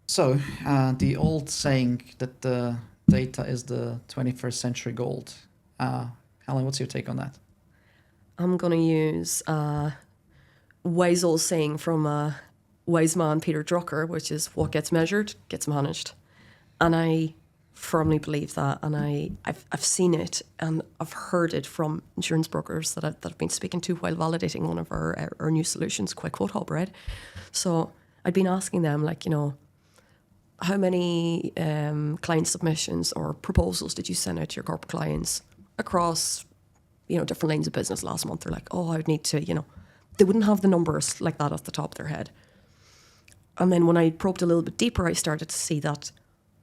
So, the old saying that the data is the 21st century gold. Helen, what's your take on that? I'm going to use a wise old saying from a wise man, Peter Drucker, which is what gets measured gets managed. And I firmly believe that. And I've seen it and I've heard it from insurance brokers that I've been speaking to while validating one of our new solutions, Quick Quote Hub, right? So I'd been asking them, like, how many client submissions or proposals did you send out to your corporate clients across, different lanes of business last month? They're like, oh, I would need to, they wouldn't have the numbers like that off the top of their head. And then when I probed a little bit deeper, I started to see that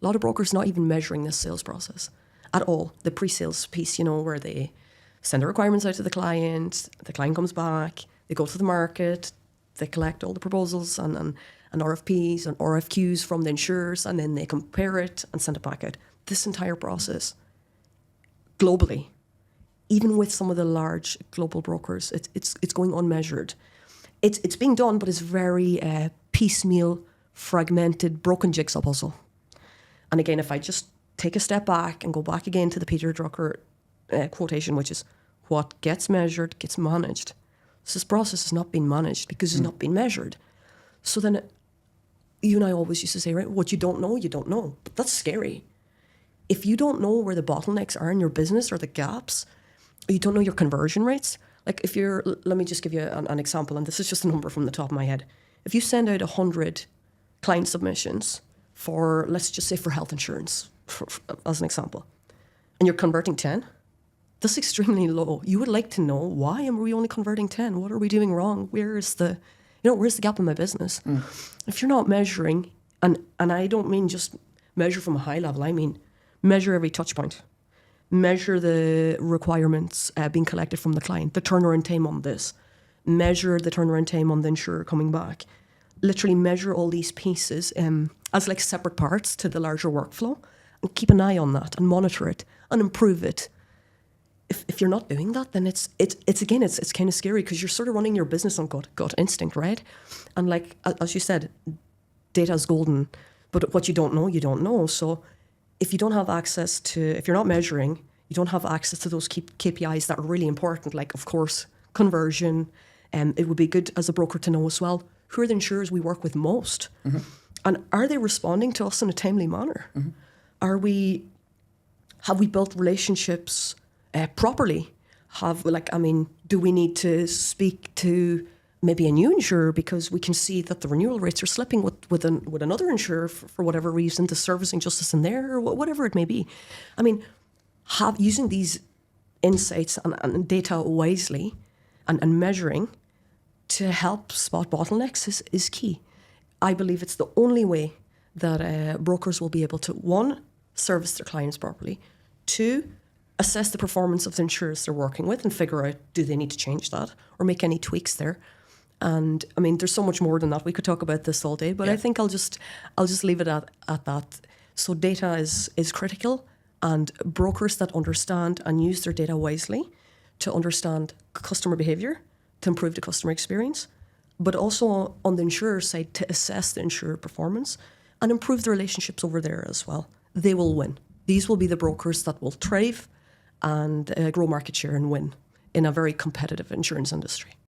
a lot of brokers not even measuring this sales process at all. The pre-sales piece, where they send the requirements out to the client comes back, they go to the market, they collect all the proposals and RFPs and RFQs from the insurers, and then they compare it and send it back out. This entire process, globally, even with some of the large global brokers, it's going unmeasured. It's being done, but it's very piecemeal, fragmented, broken jigsaw puzzle. And again, if I just take a step back and go back again to the Peter Drucker quotation, which is what gets measured gets managed. So this process has not been managed because it's not been measured. So then you and I always used to say, right, what you don't know, you don't know. But that's scary. If you don't know where the bottlenecks are in your business or the gaps, or you don't know your conversion rates, like let me just give you an example, and this is just a number from the top of my head. If you send out 100 client submissions for, let's just say for health insurance, as an example, and you're converting 10, that's extremely low. You would like to know, why are we only converting 10? What are we doing wrong? Where's the gap in my business? If you're not measuring, and I don't mean just measure from a high level, I mean measure every touch point. Measure the requirements being collected from the client, the turnaround time on this. Measure the turnaround time on the insurer coming back. Literally measure all these pieces as like separate parts to the larger workflow, and keep an eye on that and monitor it and improve it. If you're not doing that, then it's kind of scary, because you're sort of running your business on gut instinct, right? And like, as you said, data is golden, but what you don't know, you don't know. So if you don't have access to, if you're not measuring, you don't have access to those KPIs that are really important, like, of course, conversion. It would be good as a broker to know as well, who are the insurers we work with most? Mm-hmm. And are they responding to us in a timely manner? Mm-hmm. Have we built relationships properly? Do we need to speak to maybe a new insurer because we can see that the renewal rates are slipping with another insurer for whatever reason, the servicing justice in there, or whatever it may be? I mean, using these insights and data wisely and measuring to help spot bottlenecks is key. I believe it's the only way that brokers will be able to, one, service their clients properly, two, assess the performance of the insurers they're working with and figure out, do they need to change that or make any tweaks there? And I mean, there's so much more than that. We could talk about this all day, but yeah. I think I'll just leave it at that. So data is critical, and brokers that understand and use their data wisely to understand customer behavior, to improve the customer experience, but also on the insurer side to assess the insurer performance and improve the relationships over there as well. They will win. These will be the brokers that will thrive and grow market share and win in a very competitive insurance industry.